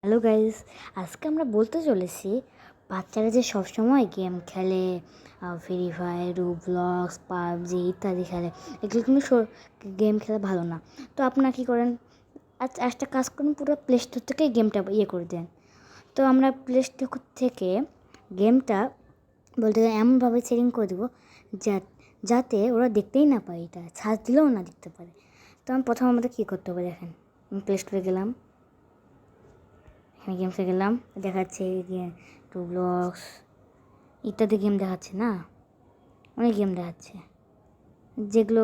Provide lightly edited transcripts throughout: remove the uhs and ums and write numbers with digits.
Hello guys, আজকে আমরা বলতে চলেছি বাচ্চারা যে সবসময় গেম খেলে, ফ্রি ফায়ার, রোবলক্স, পাবজি ইত্যাদি খেলে, এগুলো কিন্তু গেম খেলা ভালো না। তো আপনারা কী করেন, একটা কাজ করুন, পুরো প্লে স্টোর থেকে গেমটা করে দেন। তো আমরা প্লে স্টোর থেকে গেমটা বলতে গেলে এমনভাবে সেটিং করে দেবো যাতে ওরা দেখতেই না পায়, এটা সার্চ দিলেও না দেখতে পারে। তো প্রথম আমাদের কী করতে হবে দেখেন, প্লে স্টোরে গেলাম, এখানে গেমসে গেলাম, দেখাচ্ছে রোবলক্স ইত্যাদি গেম দেখাচ্ছে না, অনেক গেম দেখাচ্ছে যেগুলো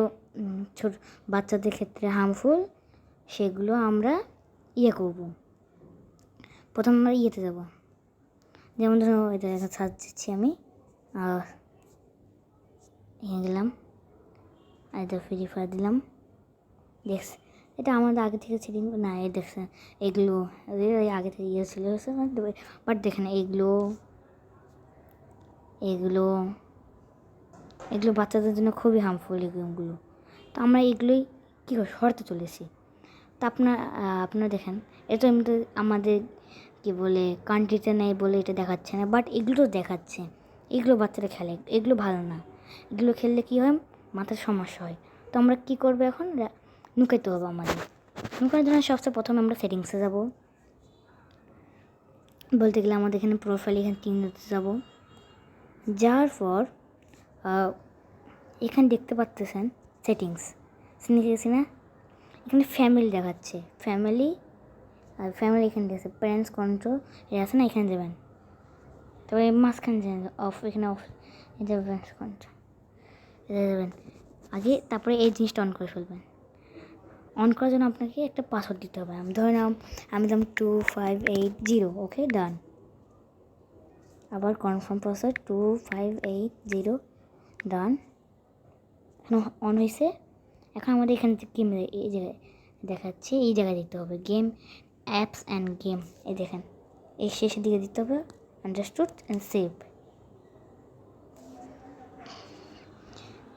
ছোট বাচ্চাদের ক্ষেত্রে হার্মফুল, সেগুলো আমরা করব। প্রথম আমরা ইয়েতে যাব, যেমন ধরো এটা সার্চ দিচ্ছি আমি, এখানে গেলাম, আর এটা ফ্রি ফায়ার দিলাম। দেখছ, এটা আমাদের আগে থেকে সেটিং না, এই দেখছেন এগুলো আগে থেকে ছিল, বাট দেখেন এগুলো এগুলো এগুলো বাচ্চাদের জন্য খুবই হার্মফুল এই গেমগুলো। তো আমরা এগুলোই কী করে সরাতে চলেছি। তো আপনারা দেখেন, এটা এমনিতে আমাদের কী বলে কান্ট্রিতে নেই বলে এটা দেখাচ্ছে না, বাট এগুলো দেখাচ্ছে। এগুলো বাচ্চারা খেলে, এগুলো ভালো না। এগুলো খেললে কী হয়, মাথার সমস্যা হয়। তো আমরা কী করবো এখন, লুকাইতে হবে আমাদের। লুকানোর জন্য সবচেয়ে প্রথমে আমরা সেটিংসে যাব, বলতে গেলে আমাদের এখানে প্রোফাইল, এখানে 3 যাব। যাওয়ার পর এখানে দেখতে পাচ্ছেন সেটিংস, গেছি না, এখানে ফ্যামিলি দেখাচ্ছে, ফ্যামিলি এখানে দেখছে প্যারেন্টস কন্ট্রোল, এটা আছে না, এখানে যাবেন। তারপরে মাঝখানে অফ, এখানে অফ, এটা প্যারেন্টস কন্ট্রোল, এটা যাবেন আগে, তারপরে এই জিনিসটা অন করে ফেলবেন। অন করার জন্য আপনাকে একটা পাসওয়ার্ড দিতে হবে। আমি ধরে নাম, আমি দিলাম 2580, ওকে ডান। আবার কনফার্ম পাসওয়ার্ড 2580, ডান। এখন অন হয়েছে। এখন আমাদের এখানে গেম এই জায়গায় দেখাচ্ছে, এই জায়গায় দিতে হবে গেম, অ্যাপস অ্যান্ড গেম, এই দেখেন এই শেষের দিকে দিতে হবে, আন্ডারস্টুড অ্যান্ড সেভ।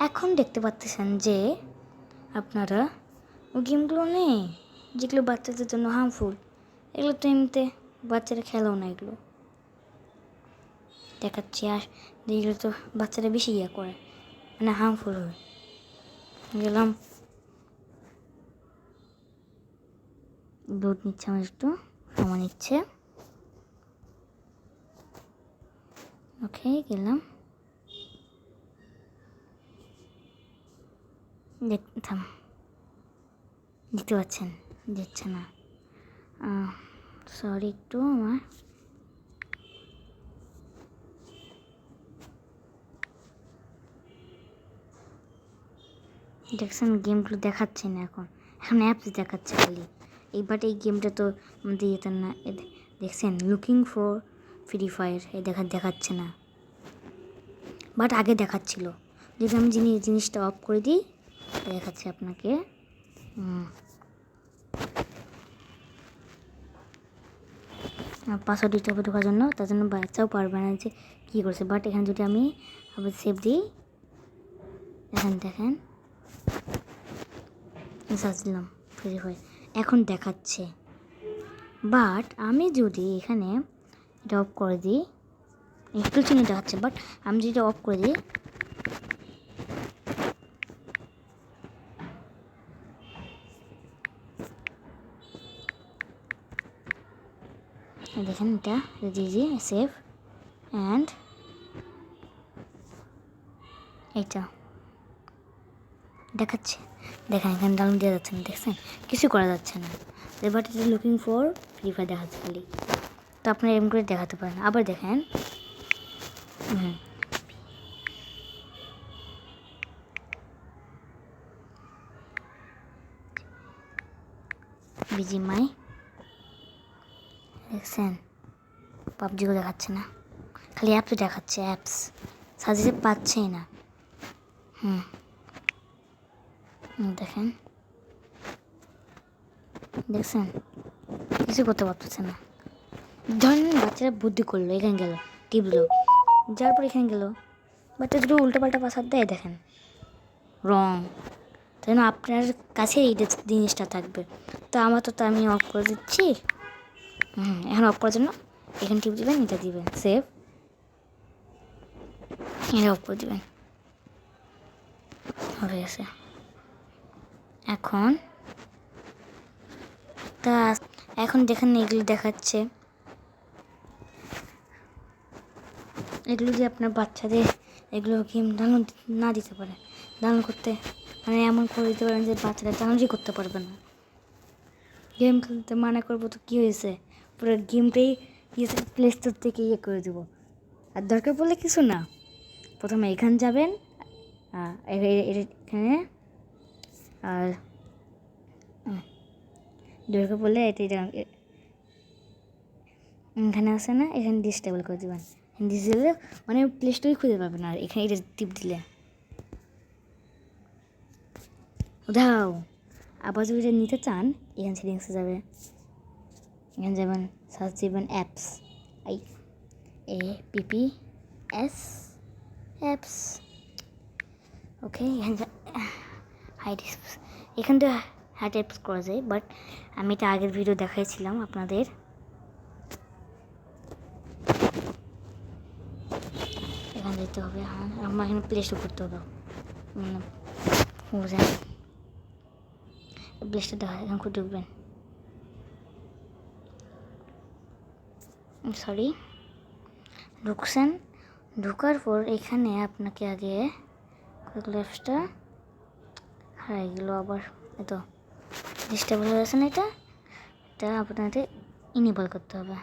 এখন দেখতে পাচ্ছেন যে আপনারা ওই গেমগুলো নেই যেগুলো বাচ্চাদের জন্য হার্মফুল, এগুলো তো এমনিতে বাচ্চারা খেলেও না, এগুলো দেখাচ্ছি। আর যেগুলো তো বাচ্চারা বেশি করে, মানে হার্মফুল হয়। গেলাম, দুধ নিচ্ছে, আমার একটু সময় নিচ্ছে, ওকে গেলাম, দেখতাম, দেখতে পাচ্ছেন দিচ্ছে না, সরি একটু আমার দেখছেন গেমগুলো দেখাচ্ছে না, এখন অ্যাপস দেখাচ্ছে খালি। এইবার এই গেমটা তো আমাদের যেতেন না, দেখছেন লুকিং ফর ফ্রি ফায়ার, এই দেখাচ্ছে না, বাট আগে দেখাচ্ছিল। যদি আমি জিনিসটা অফ করে দিই, দেখাচ্ছে আপনাকে। পাসওয়ার্ড দিতে হবে ঢোকার জন্য, তার জন্য বাচ্চাও পারবে না যে কী করছে। বাট এখানে যদি আমি আবার সেভ দিই, দেখেন সার্চ দিলাম ফ্রি ফায়ার, এখন দেখাচ্ছে। বাট আমি যদি এখানে এটা অফ করে দিই, একটু চিহ্ন দেখাচ্ছে, বাট আমি যদি অফ করে দিই, দেখেন এটা জি সেভ অ্যান্ড এইটা দেখাচ্ছে। দেখেন এখানে ডাউনলোড দেওয়া যাচ্ছে না, দেখছেন কিছু করা যাচ্ছে না। এবার এটা লুকিং ফর ফ্রি ফায়ার দেখাচ্ছে খালি। তো আপনারা এরকম করে দেখাতে পারেন। আবার দেখেন, বিজিএমআই দেখছেন, পাবজিও দেখাচ্ছে না, খালি অ্যাপস দেখাচ্ছে, অ্যাপস সাজেশন পাচ্ছেই না। দেখেন, দেখছেন কিছু করতে পারতেছে না। ধরেন বাচ্চারা বুদ্ধি করলো, এখানে গেল, টিপলো, যার পর এখানে গেল, বাচ্চা যদি উল্টোপাল্টা পাসওয়ার্ড দেয়, দেখেন রং, তাই না আপনার কাছে এই জিনিসটা থাকবে। তো আমার তো আমি অফ করে দিচ্ছি, এখন অফ করার জন্য এখানে টিপ দিবেন, এটা দিবেন সেভ, এটা অফ করে দিবেন, হয়ে গেছে। এখন দেখেন এগুলো দেখাচ্ছে, এগুলো দিয়ে আপনার বাচ্চাদের এগুলো গেম ডাউনলোড না দিতে পারে, ডাউনলোড করতে মানে এমন করে দিতে পারেন যে বাচ্চারা ডাউনলোডই করতে পারবে না। গেম খেলতে মানা করবো তো কী হয়েছে, পুরো গেমটাই প্লে স্টোর থেকে করে দেবো। আর দরকার পড়লে কিছু না, প্রথমে এখানে যাবেন, এখানে, আর দরকার পড়লে এখানে আসে না, এখানে ডিসেবল করে দেবেন। ডিসেবল মানে প্লে স্টোরে খুঁজে পাবেন, আর এখানে এটা টিপ দিলে দাও। আবার যদি এটা নিতে চান এখানে সেটিংসে যাবে, এখানে যাবেন, সার্চ দিবেন অ্যাপস, APPS অ্যাপস, ওকে। এখান থেকে হাইড অ্যাপস করা যায়, বাট আমি এটা আগের ভিডিও দেখাইছিলাম আপনাদের। এখানে যেতে হবে, আমার এখানে প্লে স্টোর করতে হবে, প্লে স্টোর দেখা এখানে খুব ঢুকবেন, সরি ঢুকছেন, ঢোকার পর এখানে আপনাকে আগে অ্যাপসটা হারিয়ে গেলো, আবার এত ডিস্টেবল হয়ে গেছে না, এটা আপনাদের ইনেবল করতে হবে।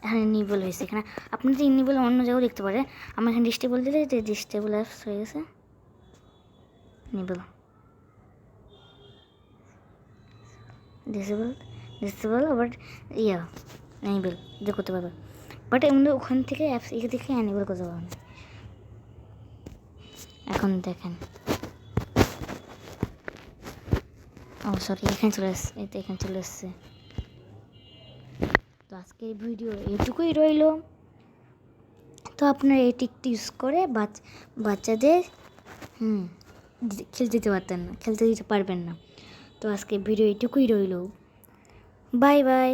এখানে ইনেবল হয়েছে, এখানে আপনাদের ইনেবল অন্য জায়গাও দেখতে পারে, আমার এখানে ডিস্টেবল দিলে যে ডিস্টেবল অ্যাপস হয়ে গেছে, ইনেবল ডিসেবল আবার এনেবল যে করতে পারবে, বাট এমনি ওখান থেকে অ্যাপস এখান থেকে এনেবল করতে পারবে না। এখন দেখেন, সরি এখানে চলে এসছে, এখানে চলে এসছে। তো আজকের ভিডিও এইটুকুই রইল। তো আপনারা এটি একটু ইউজ করে বাচ্চাদের খেলতে দিতে পারবেন না। তো আজকে ভিডিও এইটুকুই রইল, বাই বাই।